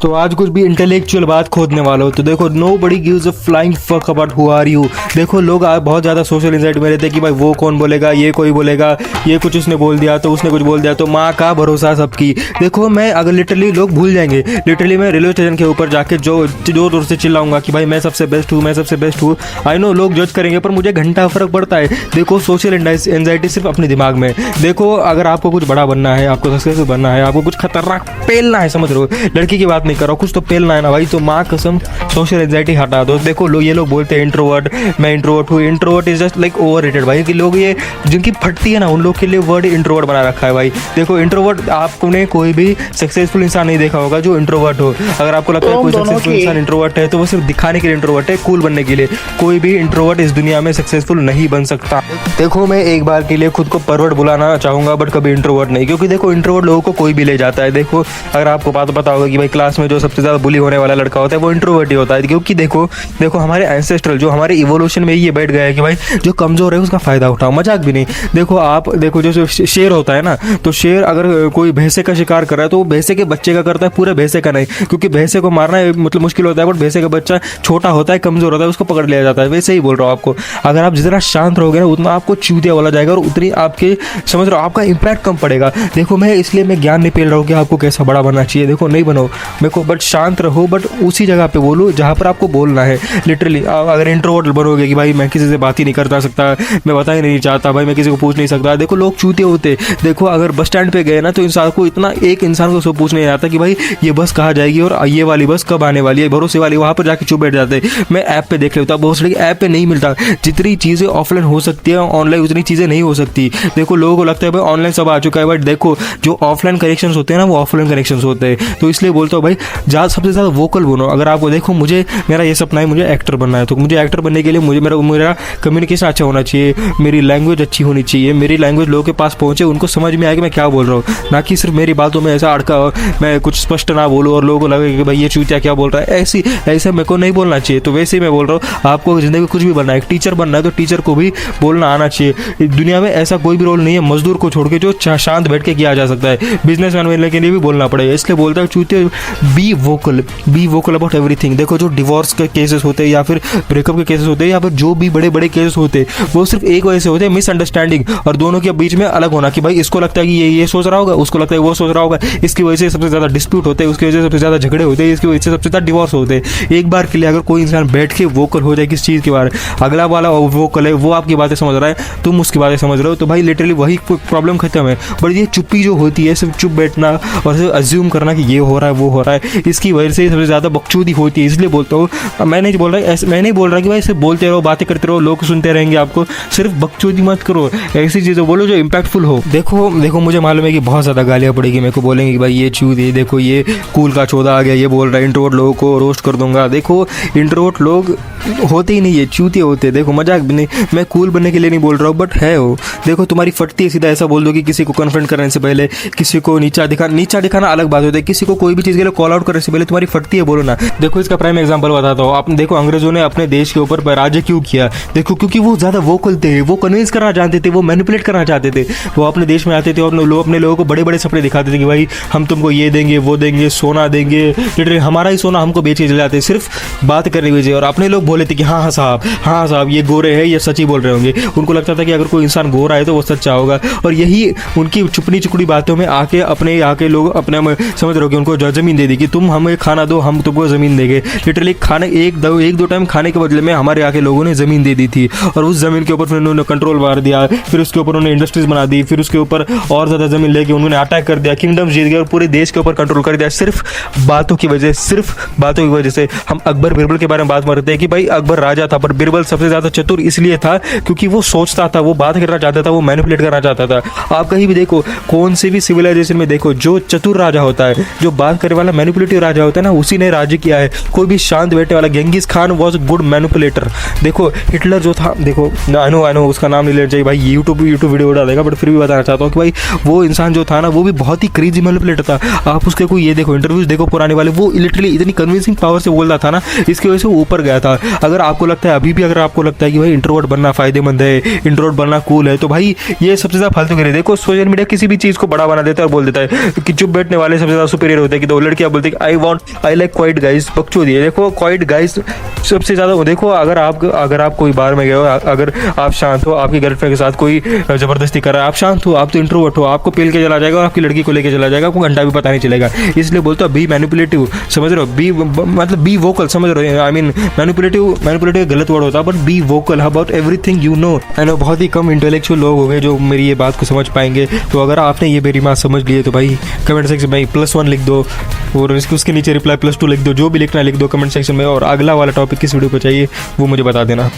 तो आज कुछ भी इंटेलेक्चुअल बात खोदने वाला हो तो देखो, nobody gives a flying fuck about who are you. देखो लोग आज बहुत ज़्यादा सोशल एंजाइटी में रहते हैं कि भाई वो कौन बोलेगा, ये कोई बोलेगा, ये कुछ उसने बोल दिया तो उसने कुछ बोल दिया, तो माँ का भरोसा सबकी। देखो मैं अगर लिटरली लोग भूल जाएंगे, लिटरली मैं रेलवे स्टेशन के ऊपर जाके जो जोर जोर से चिल्लाऊंगा कि भाई मैं सबसे बेस्ट हूँ, मैं सबसे बेस्ट हूँ। आई नो लोग जज करेंगे पर मुझे घंटा फर्क पड़ता है। देखो सोशल एंजाइटी सिर्फ अपने दिमाग में। देखो अगर आपको कुछ बड़ा बनना है, आपको सक्सेसफुल बनना है, आपको कुछ खतरनाक पेलना है, समझ रहे हो, लड़की की बात नहीं कर रहा हूँ, कुछ तो पेलना है ना भाई, तो माँ कसम सोशल एंजाइटी हटा दो। देखो ये लोग बोलते हैं इंट्रोवर्ट, मैं इंट्रोवर्ट हूँ। Introvert is just like overrated भाई, कि लोग ये जिनकी फटती है ना उन लोग के लिए वर्ड इंट्रोवर्ट बना रखा है भाई। देखो इंट्रोवर्ट आपने कोई भी सक्सेसफुल इंसान नहीं देखा होगा जो इंट्रोवर्ट हो। अगर आपको लगता है कोई सक्सेसफुल इंसान इंट्रोवर्ट है तो वो सिर्फ दिखाने के लिए इंट्रोवर्ट है, कूल बनने के लिए। कोई भी इंट्रोवर्ट इस दुनिया में सक्सेसफुल नहीं बन सकता। देखो मैं एक बार के लिए खुद को परवर्ट बुलाना चाहूंगा बट कभी इंट्रोवर्ट नहीं, क्योंकि देखो इंट्रोवर्ट लोगों को कोई भी ले जाता है। देखो अगर आपको बात पता होगा कि भाई क्लास में जो सबसे ज़्यादा बुली होने वाला लड़का होता है वो इंट्रोवर्ट ही होता है, क्योंकि देखो हमारे एंसेस्ट्रल जो हमारे इवोल्यूशन में ये बैठ गया है कि भाई जो कमज़ोर है उसका फ़ायदा उठाओ। मजाक भी नहीं। देखो आप देखो जो शेर होता है ना, तो शेर अगर कोई भैंसे का शिकार कर रहा है तो वो भैंसे के बच्चे का करता है, पूरे भैंसे का नहीं, क्योंकि भैंसे को मारना मतलब मुश्किल होता है, बट भैंसे का बच्चा छोटा होता है, कमज़ोर होता है, उसको पकड़ लिया जाता है। वैसे ही बोल रहा हूँ आपको, अगर आप जितना शांत रहोगे ना उतना आपको चूतिया बोला जाएगा और उतनी आपके समझ रहे हो आपका इंपैक्ट कम पड़ेगा। देखो मैं इसलिए मैं ज्ञान नहीं पेल रहा हूँ कि आपको कैसा बड़ा बनना चाहिए। देखो नहीं बनो मेरे को, बट शांत रहो, बट उसी जगह पे बोलो जहाँ पर आपको बोलना है। लिटरली अगर इंट्रोवर्ट बनोगे कि भाई मैं किसी से बात ही नहीं करता सकता, मैं बता ही नहीं चाहता, भाई मैं किसी को पूछ नहीं सकता, देखो लोग चूतिए होते। देखो अगर बस स्टैंड पे गए ना तो इंसान को इतना एक इंसान को सब पूछ नहीं आता कि भाई ये बस कहाँ जाएगी और ये वाली बस कब आने वाली है, भरोसे वाली, वहाँ पर जाके चुप बैठ जाते। मैं ऐप पे देख लेता, बहुत सारी ऐप पे नहीं मिलता। जितनी चीज़ें ऑफलाइन हो सकती है ऑनलाइन उतनी चीज़ें नहीं हो सकती। देखो लोगों को लगता है भाई ऑनलाइन सब आ चुका है, बट देखो जो ऑफलाइन कनेक्शंस होते हैं ना वो ऑफलाइन कनेक्शंस होते हैं। तो इसलिए बोलता हूँ भाई सबसे ज़्यादा वोकल बनो। अगर आपको देखो मुझे मेरा ये सपना है मुझे एक्टर बनना है, तो मुझे एक्टर बनने के लिए मुझे मेरा कम्युनिकेशन अच्छा होना चाहिए, मेरी लैंग्वेज अच्छी होनी चाहिए, मेरी लैंग्वेज लोगों के पास पहुँचे, उनको समझ में आए कि मैं क्या बोल रहा हूँ, ना कि सिर्फ मेरी बातों में ऐसा अड़का मैं कुछ स्पष्ट ना बोलूँ और लोगों को लगे कि भाई ये चूतिया क्या बोल रहा है। ऐसे मेरे को नहीं बोलना चाहिए। तो वैसे ही मैं बोल रहा हूँ आपको ज़िंदगी में कुछ भी बनना है, टीचर बनना है तो टीचर को भी बोलना आना चाहिए। दुनिया में ऐसा कोई भी रोल नहीं है मजदूर को छोड़ के जो शांत बैठ के किया जा सकता है। बिजनेसमैन बनने के लिए भी बोलना पड़ेगा। इसलिए बोलता है चूतिया बी वोकल अबाउट एवरीथिंग। देखो जो डिवोर्स के केसेस होते हैं या फिर ब्रेकअप के केसेस होते हैं या फिर जो भी बड़े बड़े केसेस होते हैं वो सिर्फ एक वजह से होते हैं, मिसअंडरस्टैंडिंग, और दोनों के बीच में अलग होना कि भाई इसको लगता है कि ये सोच रहा होगा, उसको लगता है वो सोच रहा होगा। इसकी वजह से सबसे ज़्यादा डिस्प्यूट होते हैं, उसकी वजह से सबसे ज़्यादा झगड़े होते हैं, इसकी वजह से सबसे ज़्यादा डिवोर्स होते हैं। एक बार के लिए अगर कोई इंसान बैठ के वोकल हो जाए किस चीज़ के बारे में, अगला वाला वोकल है वो आपकी बातें समझ रहा है, तुम उसकी बातें समझ रहे हो, तो भाई लिटरली वही प्रॉब्लम खत्म है। बट ये चुप्पी जो होती है, सिर्फ चुप बैठना और सिर्फ अज्यूम करना कि ये हो रहा है वो हो रहा है, इसकी वजह से सबसे ज़्यादा बकचोदी होती है। इसलिए बोलता हूँ मैं नहीं बोल रहा कि भाई सिर्फ बोलते रहो, बातें करते रहो, लोग सुनते रहेंगे आपको, सिर्फ बकचोदी मत करो, ऐसी चीज़ें बोलो जो इम्पैक्टफुल हो। देखो मुझे मालूम है कि बहुत ज़्यादा गालियाँ पड़ेगी, मेरे को बोलेंगे कि भाई ये चूती, देखो ये कूल का चौधा आ गया, ये बोल रहा है, इंट्रोवर्ट लोगों को रोस्ट कर दूंगा। देखो इंट्रोवर्ट लोग होते ही नहीं है, चूतिए होते। देखो मजाक भी नहीं, मैं कूल बनने के लिए नहीं बोल रहा हूँ, बट है वो। देखो तुम्हारी फटती है, सीधा ऐसा बोल दो कि किसी को कन्फ्रंट करने से पहले, किसी को नीचा दिखाना अलग बात होती है, किसी को कोई भी चीज़ के लिए कॉल आउट करने से पहले तुम्हारी फटती है बोलो ना। देखो इसका प्राइम एग्जांपल बताता हूँ। आप देखो अंग्रेजों ने अपने देश के ऊपर राज्य क्यों किया? देखो क्योंकि वो ज़्यादा वोकल थे, वो कन्विंस करना चाहते थे, वो मैनिपुलेट करना चाहते थे। वो अपने देश में आते थे और अपने लोगों को बड़े बड़े सपने दिखाते थे कि भाई हम तुमको ये देंगे वो देंगे, सोना देंगे, लिटरली हमारा ही सोना हमको बेच के चले जाते, सिर्फ बात करने की वजह। और अपने लोग बोले थे कि हाँ साहब ये गोरे हैं, ये सच ही बोल रहे होंगे। उनको लगता था कि अगर कोई इंसान गोरा है तो वो सच्चा होगा, और यही उनकी चुपड़ी चुकड़ी बातों में आके लोग अपने समझ रहे हो कि उनको ज़मीन दे दी कि तुम हमें खाना दो, हम तुमको ज़मीन देंगे। लिटरली खाने एक दो टाइम खाने के बदले में हमारे आके लोगों ने ज़मीन दे दी थी, और उस ज़मीन के ऊपर फिर उन्होंने कंट्रोल मार दिया, फिर उसके ऊपर उन्होंने इंडस्ट्रीज बना दी, फिर उसके ऊपर और ज़्यादा ज़मीन लेके उन्होंने अटैक कर दिया, किंगडम जीत गया और पूरे देश के ऊपर कंट्रोल कर दिया, सिर्फ बातों की वजह से। हम अकबर बिरबल के बारे में बात करते हैं कि भाई अकबर राजा था, पर बिरबल सबसे ज़्यादा चतुर इसलिए था क्योंकि वो सोचता था, वो बात करना चाहता था, वो मैनिपुलेट करना चाहता था। आप कहीं भी देखो, कौन से भी सिविलाइजेशन में देखो, जो चतुर राजा होता है, जो बात करने वाला मैनिपुलेटिव राजा होता है ना, उसी ने राज्य किया है। कोई भी शांत बैठने वाला, Genghis Khan was good manipulator. देखो हिटलर जो था, देखो आई नो उसका नाम नहीं लेना चाहिए भाई, यूट्यूब वीडियो उड़ा देगा, बट फिर भी बताना चाहता हूँ कि भाई वो इंसान जो था ना वो भी बहुत ही क्रेजी मैनिपुलेटर था। आप उसके कोई ये देखो इंटरव्यूज देखो पुराने वाले, वो लिटरली इतनी कन्विंसिंग पावर से बोलता था ना, इसकी वजह से वो ऊपर गया था। अगर आपको लगता है अभी भी अगर आपको लगता है कि भाई इंट्रोवर्ट बनना फायदेमंद है, इंट्रोवर्ट बनना कूल है, तो भाई ये सबसे ज़्यादा फालतू करे। देखो सोशल मीडिया किसी भी चीज़ को बड़ा बना देता है और बोल देता है कि चुप बैठने वाले सबसे ज़्यादा सुपीरियर होते हैं, कि तो लड़कियाँ क्या बोलते हैं, आई लाइक क्वाइट गाइस, बकचोदी है। देखो क्वाइट गाइस सबसे ज़्यादा, देखो अगर आप कोई बार में गए हो, अगर आप शांत हो, आपकी गर्लफ्रेंड के साथ कोई ज़बरदस्ती कर रहा है, आप शांत हो, आप तो इंट्रोवर्ट हो, आपको पेल के चला जाएगा और आपकी लड़की को लेके चला जाएगा, आपको घंटा भी पता नहीं चलेगा। इसलिए बोलते हो बी मैनिपुलेटिव, समझ रहे हो, बी मतलब बी वोकल, समझ रहे हो, आई मीन मैनिपुलेटिव गलत वर्ड होता है, but be vocal about everything you know. And बहुत ही कम इंटेलेक्चुअल लोग होंगे जो मेरी ये बात को समझ पाएंगे। तो अगर आपने ये मेरी बात समझ ली है तो भाई कमेंट सेक्शन में +1 लिख दो और उसके नीचे रिप्लाई +2 लिख दो, जो भी लिखना है लिख दो कमेंट सेक्शन में। और अगला वाला टॉपिक किस वीडियो पर चाहिए वो मुझे बता देना।